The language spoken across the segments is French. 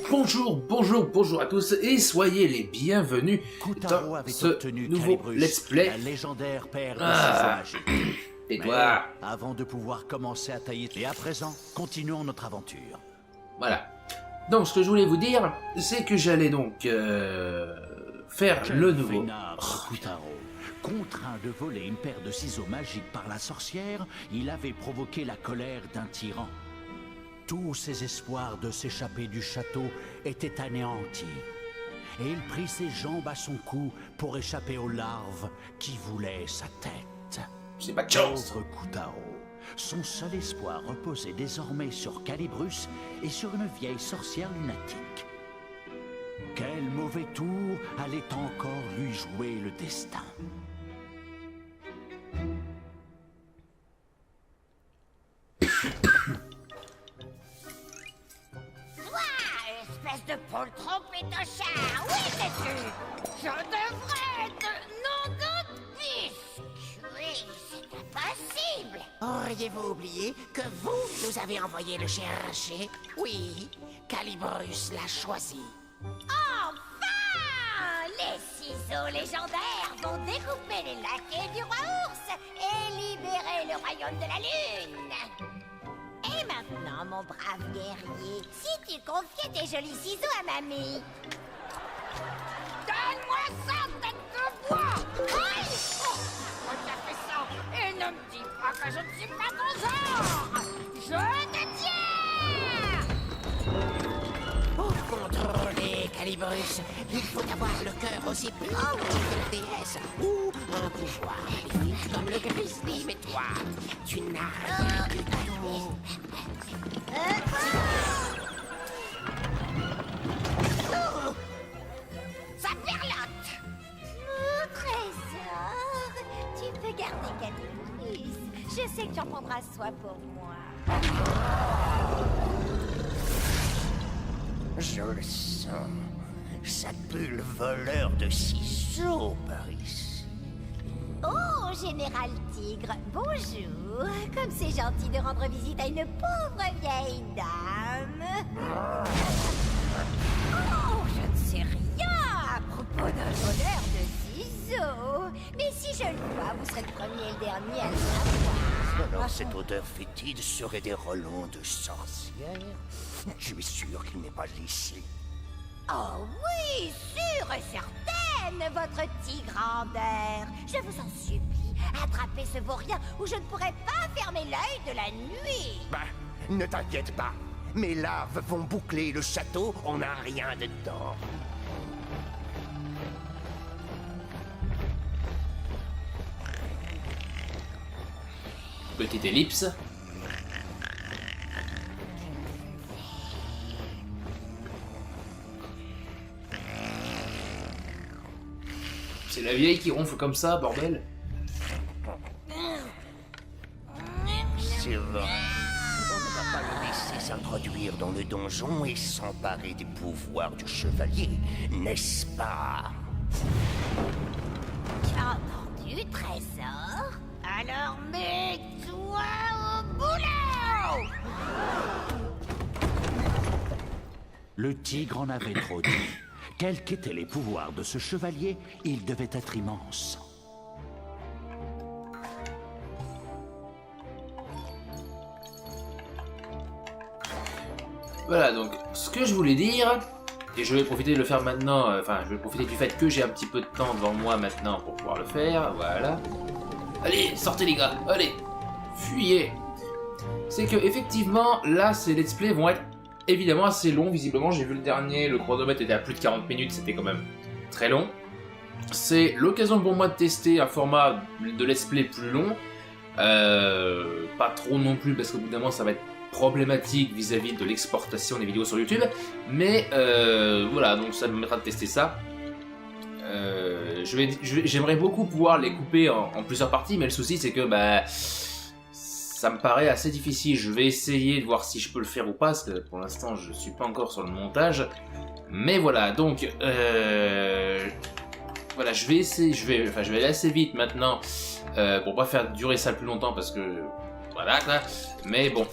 Bonjour à tous et soyez les bienvenus Kutaro dans avait ce obtenu nouveau Calibrus, let's play. la légendaire paire de ciseaux magiques. Et Mais toi, avant de pouvoir commencer à tailler, et à présent, continuons notre aventure. voilà. Donc ce que je voulais vous dire, c'est que j'allais donc faire le nouveau. Vénard Kutaro. Contraint de voler une paire de ciseaux magiques par la sorcière, il avait provoqué la colère d'un tyran. Tous ses espoirs de s'échapper du château étaient anéantis. Et il prit ses jambes à son cou pour échapper aux larves qui voulaient sa tête. C'est pas de chance. Pauvre Kutaro. Son seul espoir reposait désormais sur Calibrus et sur une vieille sorcière lunatique. Quel mauvais tour allait encore lui jouer le destin? Espèce de poltron pétochard, où étais-tu? Je devrais être nom de biscuit, c'est impossible. Auriez-vous oublié que vous nous avez envoyé le chercher? Oui, Calibrus l'a choisi. Enfin! Les ciseaux légendaires vont découper les laquais du roi ours et libérer le royaume de la lune. Et maintenant, mon brave guerrier, si tu confiais tes jolis ciseaux à mamie. Donne-moi ça, tête de bois! Aïe! Oh, pourquoi tu as fait ça? Et ne me dis pas que je ne suis pas ton genre! Je te tiens! Pour contrôler Calibrus, il faut avoir le cœur aussi blanc que la déesse ou un pouvoir maléfique comme le grizzly. Mais toi, tu n'as rien du tout. Ça perlote! Mon trésor, tu peux garder Calibrus. Je sais que tu en prendras soin pour moi. Je le sens. Ça pue le voleur de ciseaux par ici. Oh, Général Tigre, bonjour. Comme c'est gentil de rendre visite à une pauvre vieille dame. Oh, je ne sais rien à propos d'un voleur de ciseaux. Mais si je le vois, vous serez le premier et le dernier à le savoir. Alors cette odeur fétide serait des relents de sorcière? Tu es sûr qu'il n'est pas ici? Oh oui, sûre et certaine, votre tigrandeur. Je vous en supplie, attrapez ce vaurien ou je ne pourrai pas fermer l'œil de la nuit. Bah, ne t'inquiète pas. Mes larves vont boucler le château, on n'a rien dedans. Petite ellipse. C'est la vieille qui ronfle comme ça, bordel. C'est vrai. On ne va pas le laisser s'introduire dans le donjon et s'emparer des pouvoirs du chevalier, n'est-ce pas? Tu as entendu, trésor? Alors mets-toi au boulot! Le tigre en avait trop dit. Quels qu'étaient les pouvoirs de ce chevalier, il devait être immense. Voilà, donc ce que je voulais dire, et je vais profiter de le faire maintenant, je vais profiter du fait que j'ai un petit peu de temps devant moi maintenant pour pouvoir le faire, voilà. Allez, sortez les gars, allez, fuyez. C'est que effectivement, là, ces let's play vont être évidemment assez longs, visiblement, j'ai vu le dernier, le chronomètre était à plus de 40 minutes, c'était quand même très long. C'est l'occasion pour moi de tester un format de let's play plus long, pas trop non plus, parce qu'au bout d'un moment, ça va être problématique vis-à-vis de l'exportation des vidéos sur YouTube, mais voilà, donc ça me permettra de tester ça. J'aimerais beaucoup pouvoir les couper en plusieurs parties, mais le souci c'est que ça me paraît assez difficile. Je vais essayer de voir si je peux le faire ou pas, parce que pour l'instant je suis pas encore sur le montage. Mais voilà, donc voilà, je vais essayer, je vais aller assez vite maintenant pour pas faire durer ça plus longtemps, parce que voilà quoi. Mais bon.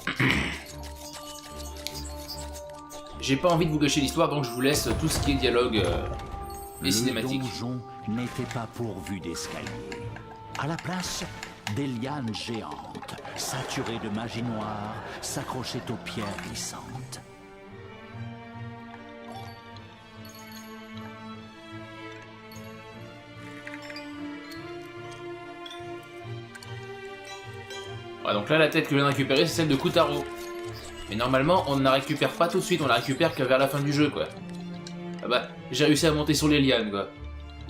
j'ai pas envie de vous gâcher l'histoire, donc je vous laisse tout ce qui est dialogue et cinématique. Le donjon n'était pas pourvu d'escaliers. À la place, des lianes géantes, saturées de magie noire, s'accrochaient aux pierres glissantes. Ouais, donc là, la tête que je viens de récupérer, c'est celle de Kutaro. Mais normalement, on ne la récupère pas tout de suite, on la récupère que vers la fin du jeu, quoi. Ah bah, j'ai réussi à monter sur les lianes, quoi.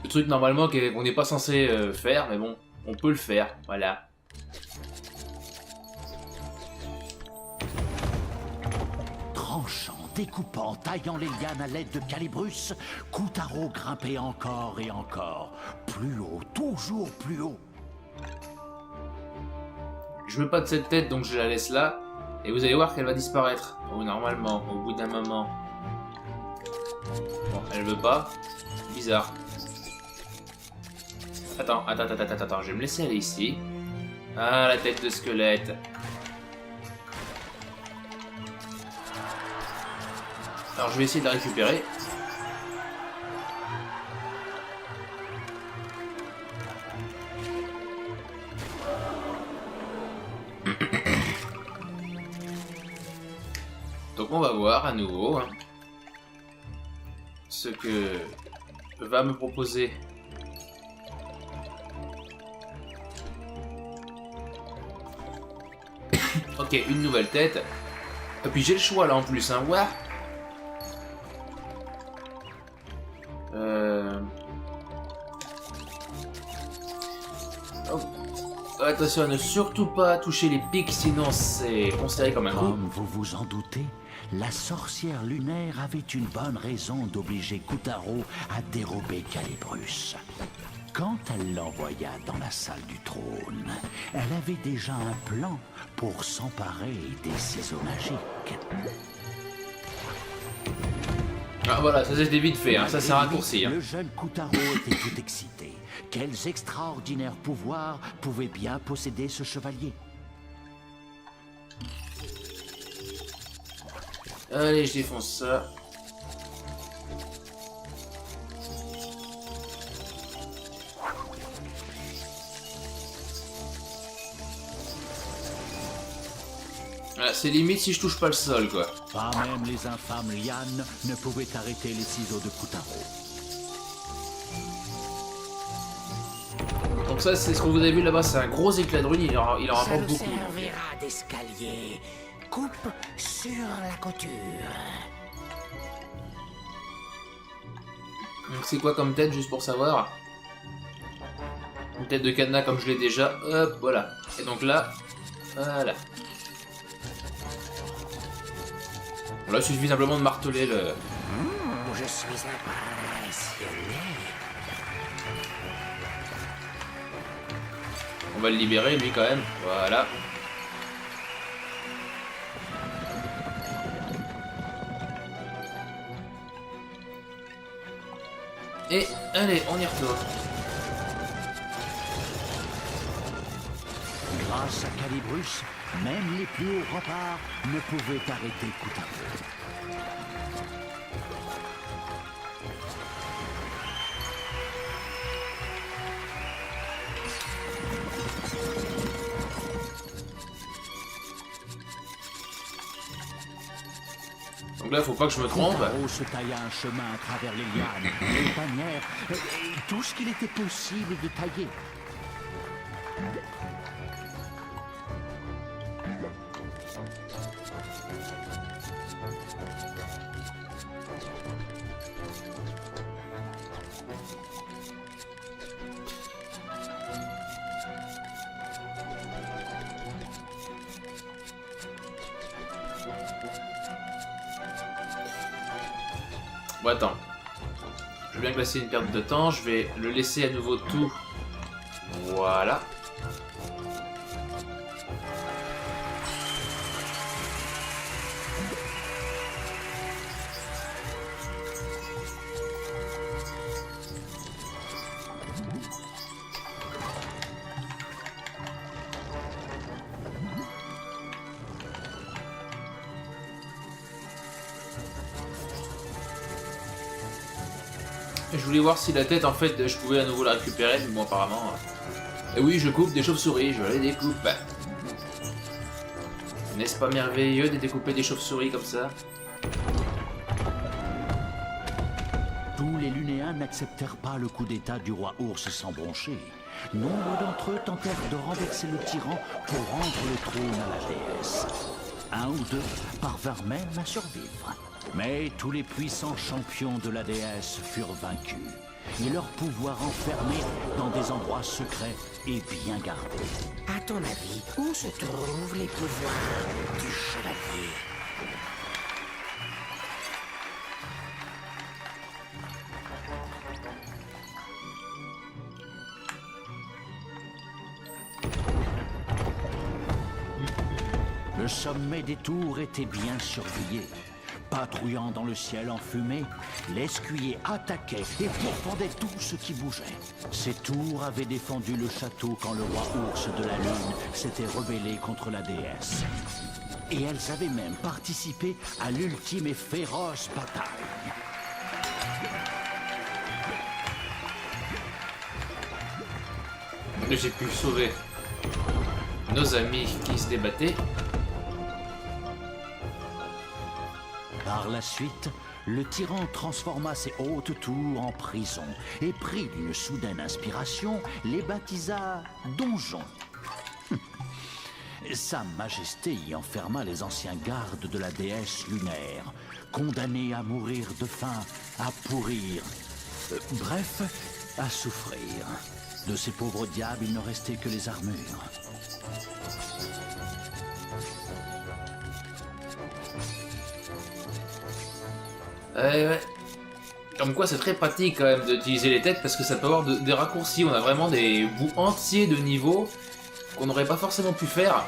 Le truc, normalement, qu'on n'est pas censé faire, mais bon, on peut le faire, voilà. Tranchant, découpant, taillant les lianes à l'aide de Calibrus, Kutaro grimpait encore et encore. Plus haut, toujours plus haut. Je veux pas de cette tête, donc je la laisse là. Et vous allez voir qu'elle va disparaître. Oh, normalement, au bout d'un moment. Bon, elle veut pas. Bizarre. Attends, je vais me laisser aller ici. Ah, la tête de squelette. Alors, je vais essayer de la récupérer. Donc on va voir à nouveau hein, ce que va me proposer ok, une nouvelle tête. Et puis j'ai le choix là en plus, hein, ouais. Oh. Attention à ne surtout pas toucher les pics, sinon c'est considéré comme un coup. Comme vous vous en doutez, la sorcière lunaire avait une bonne raison d'obliger Kutaro à dérober Calibrus. Quand elle l'envoya dans la salle du trône, elle avait déjà un plan pour s'emparer des ciseaux magiques. Ah voilà, ça c'était vite fait, hein, ça c'est raccourci. Hein. Le jeune Kutaro était tout excité. Quels extraordinaires pouvoirs pouvait bien posséder ce chevalier? Allez, je défonce ça. Voilà, c'est limite si je touche pas le sol, quoi. Pas même les infâmes lianes ne pouvaient arrêter les ciseaux de Kutaro. Donc ça, c'est ce que vous avez vu là-bas, c'est un gros éclat de rune, il en Ça rapporte nous beaucoup. servira d'escalier. Coupe sur la couture. Donc c'est quoi comme tête, juste pour savoir? Une tête de cadenas comme je l'ai déjà, hop, voilà. Et donc là, voilà. Bon, là, il suffit simplement de marteler le... Je suis impressionné. On va le libérer, lui, quand même. Voilà. Et, allez, on y retourne. Grâce à Calibrus, même les plus hauts remparts ne pouvaient arrêter Kutaro. Donc là, faut pas que je me trompe. Kutaro se tailla un chemin à travers les lianes, les bannières, et tout ce qu'il était possible de tailler. Bon, attends. Je vais bien classer une perte de temps. Je vais le laisser à nouveau tout. Voilà. Je voulais voir si la tête, en fait, je pouvais à nouveau la récupérer, mais bon, apparemment... Et oui, je coupe des chauves-souris, je les découpe. N'est-ce pas merveilleux de découper des chauves-souris comme ça? Tous les Lunéens n'acceptèrent pas le coup d'état du roi ours sans broncher. Nombre d'entre eux tentèrent de renverser le tyran pour rendre le trône à la déesse. Un ou deux parvinrent même à survivre. Mais tous les puissants champions de la déesse furent vaincus, et leur pouvoir enfermé dans des endroits secrets et bien gardés. À ton avis, où se trouvent les pouvoirs du chevalier? Le sommet des tours était bien surveillé. Patrouillant dans le ciel enfumé, l'escuyer attaquait et pourfendait tout ce qui bougeait. Ces tours avaient défendu le château quand le roi ours de la lune s'était rebellé contre la déesse. Et elles avaient même participé à l'ultime et féroce bataille. J'ai pu sauver nos amis qui se débattaient. Par la suite, le tyran transforma ces hautes tours en prison et pris d'une soudaine inspiration, les baptisa donjons. Sa Majesté y enferma les anciens gardes de la déesse lunaire, condamnés à mourir de faim, à pourrir, bref, à souffrir. De ces pauvres diables, il ne restait que les armures. Ouais. Comme quoi c'est très pratique quand même d'utiliser les têtes parce que ça peut avoir des raccourcis. On a vraiment des bouts entiers de niveau qu'on n'aurait pas forcément pu faire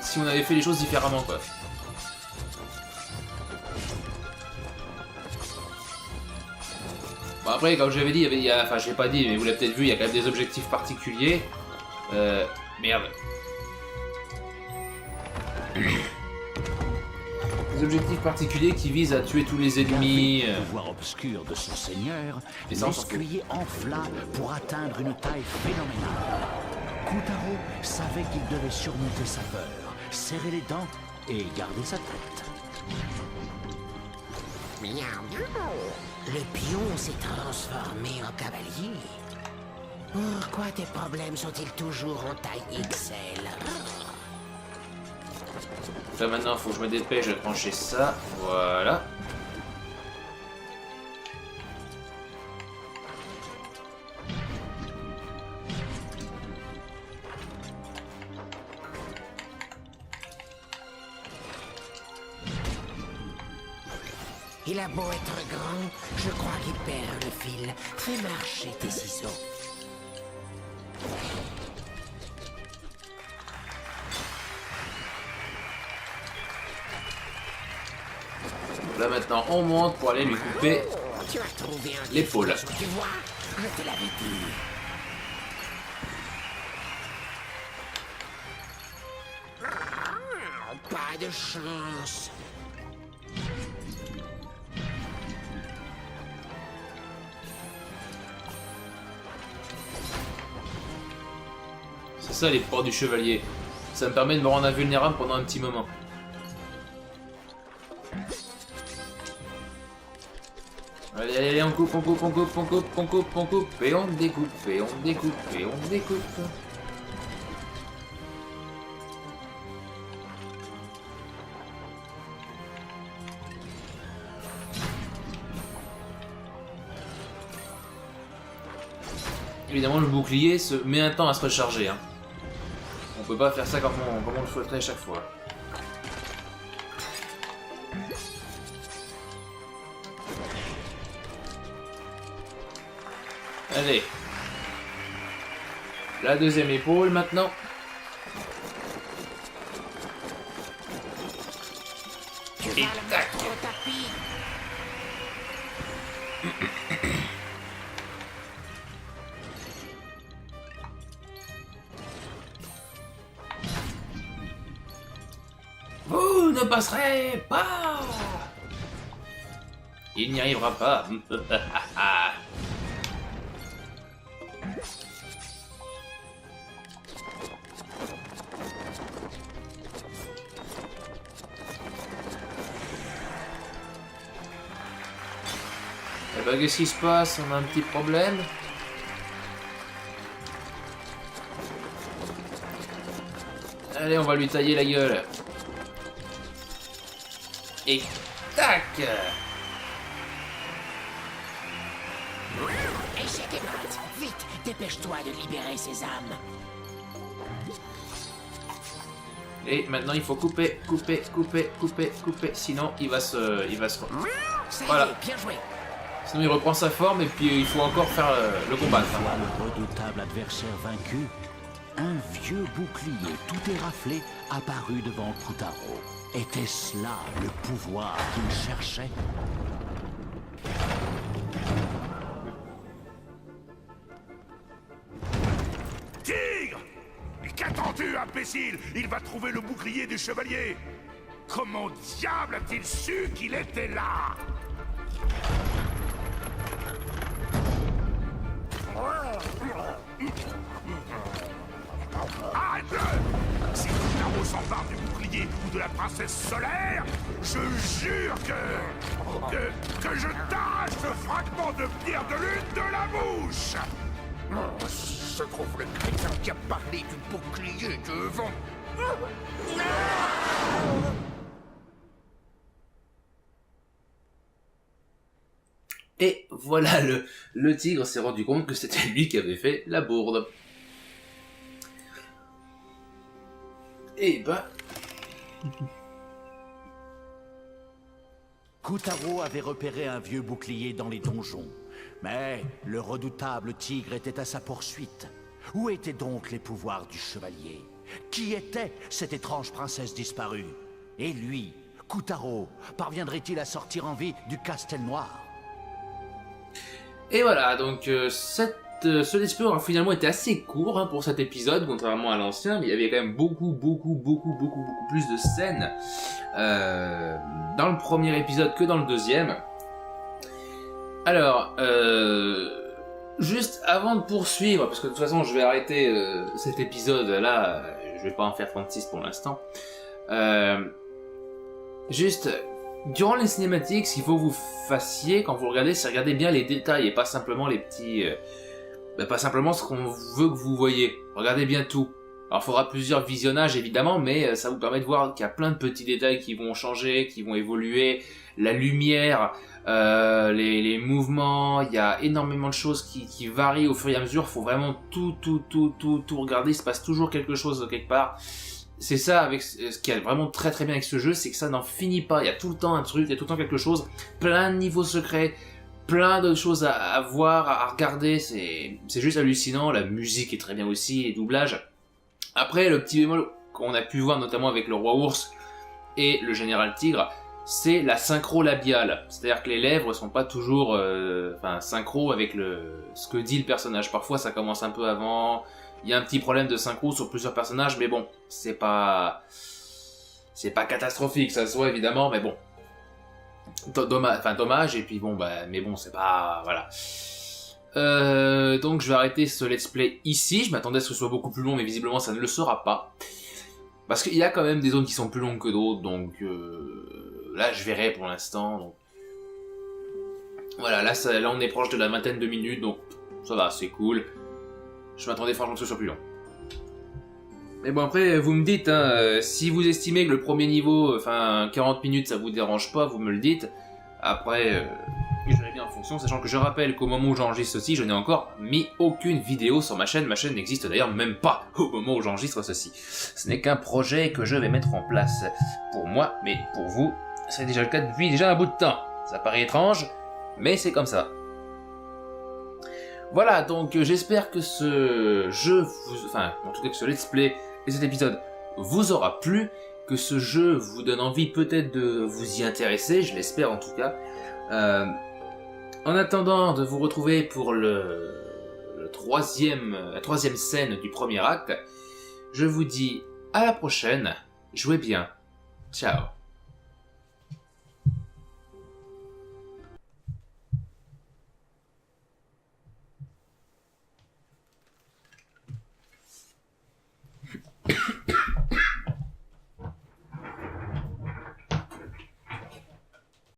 si on avait fait les choses différemment quoi. Bon après comme j'avais dit, enfin je l'ai pas dit mais vous l'avez peut-être vu, il y a quand même des objectifs particuliers. Merde. Des objectifs particuliers qui visent à tuer tous les ennemis. Le pouvoir obscur de son seigneur, Et ça, on s'en l'escuyer enfla pour atteindre une taille phénoménale. Kutaro savait qu'il devait surmonter sa peur, serrer les dents et garder sa tête. Miaou, miaou. Le pion s'est transformé en cavalier. Pourquoi tes problèmes sont-ils toujours en taille XL? Là maintenant faut que je me dépêche de trancher ça, voilà. Il a beau être grand, je crois qu'il perd le fil. Fais marcher tes ciseaux. Là maintenant on monte pour aller lui couper Tu as trouvé un l'épaule. défaut, tu vois, je te l'avais dit. Pas de chance. C'est ça les ports du chevalier. Ça me permet de me rendre invulnérable pendant un petit moment. Allez, allez, on coupe, on coupe, on coupe, on coupe, on coupe, on coupe, et on découpe, et on découpe, et on découpe. Évidemment, le bouclier se met un temps à se recharger. Hein. On peut pas faire ça comme on le souhaiterait à chaque fois. Allez. La deuxième épaule maintenant. Tu vas Et le tac. mettre au tapis. Vous ne passerez pas. Il n'y arrivera pas. Eh ben, qu'est-ce qui se passe? On a un petit problème. Allez, on va lui tailler la gueule. Et tac! Échec et mat. Vite, dépêche-toi de libérer ces âmes. Et maintenant il faut couper, sinon il va se... Ça Voilà. y est, bien joué. Sinon il reprend sa forme et puis il faut encore faire le combat. Une fois le redoutable adversaire vaincu, un vieux bouclier tout éraflé apparut devant Kutaro. Était-ce là le pouvoir qu'il cherchait? Tigre! Mais qu'attends-tu, imbécile? Il va trouver le bouclier du chevalier! Comment diable a-t-il su qu'il était là? Arrête-le! Si Kutaro s'empare du bouclier ou de la princesse solaire, je jure que je t'arrache ce fragment de pierre de lune de la bouche! Se trouve le crétin qui a parlé du bouclier devant. Et voilà, le tigre s'est rendu compte que c'était lui qui avait fait la bourde. Et ben... Kutaro avait repéré un vieux bouclier dans les donjons. Mais le redoutable tigre était à sa poursuite. Où étaient donc les pouvoirs du chevalier? Qui était cette étrange princesse disparue? Et lui, Kutaro, parviendrait-il à sortir en vie du Castel Noir? Et voilà, donc ce let's play aura finalement été assez court pour cet épisode, contrairement à l'ancien, mais il y avait quand même beaucoup plus de scènes dans le premier épisode que dans le deuxième. Alors, juste avant de poursuivre, parce que de toute façon je vais arrêter cet épisode-là, je vais pas en faire 36 pour l'instant, juste... Durant les cinématiques, ce qu'il faut que vous fassiez quand vous regardez, c'est regarder bien les détails et pas simplement les petits... pas simplement ce qu'on veut que vous voyez. Regardez bien tout. Alors il faudra plusieurs visionnages évidemment, mais ça vous permet de voir qu'il y a plein de petits détails qui vont changer, qui vont évoluer. La lumière, les mouvements, il y a énormément de choses qui varient au fur et à mesure. Il faut vraiment tout regarder, il se passe toujours quelque chose quelque part. C'est ça avec ce qui est vraiment très bien avec ce jeu, c'est que ça n'en finit pas. Il y a tout le temps un truc, il y a tout le temps quelque chose, plein de niveaux secrets, plein de choses à voir, à regarder. C'est juste hallucinant. La musique est très bien aussi, les doublages. Après, le petit bémol qu'on a pu voir notamment avec le roi ours et le général tigre, c'est la synchro labiale. C'est-à-dire que les lèvres sont pas toujours synchro avec ce que dit le personnage. Parfois, ça commence un peu avant. Il y a un petit problème de synchro sur plusieurs personnages, mais bon, c'est pas catastrophique, ça se voit évidemment, mais bon. Dommage, et puis bon, mais bon, c'est pas... Voilà. Donc je vais arrêter ce let's play ici, je m'attendais à ce que ce soit beaucoup plus long, mais visiblement ça ne le sera pas. Parce qu'il y a quand même des zones qui sont plus longues que d'autres, donc... là, je verrai pour l'instant, donc... Voilà, là on est proche de la vingtaine de minutes, donc ça va, c'est cool. Je m'attendais franchement que ce soit plus long. Mais bon, après, vous me dites, hein, si vous estimez que le premier niveau, 40 minutes, ça vous dérange pas, vous me le dites. Après, je verrai bien en fonction, sachant que je rappelle qu'au moment où j'enregistre ceci, je n'ai encore mis aucune vidéo sur ma chaîne. Ma chaîne n'existe d'ailleurs même pas au moment où j'enregistre ceci. Ce n'est qu'un projet que je vais mettre en place. Pour moi, mais pour vous, c'est déjà le cas depuis déjà un bout de temps. Ça paraît étrange, mais c'est comme ça. Voilà, donc j'espère que ce jeu, en tout cas que ce let's play et cet épisode vous aura plu, que ce jeu vous donne envie peut-être de vous y intéresser, je l'espère en tout cas. En attendant de vous retrouver pour la troisième scène du premier acte, je vous dis à la prochaine, jouez bien, ciao.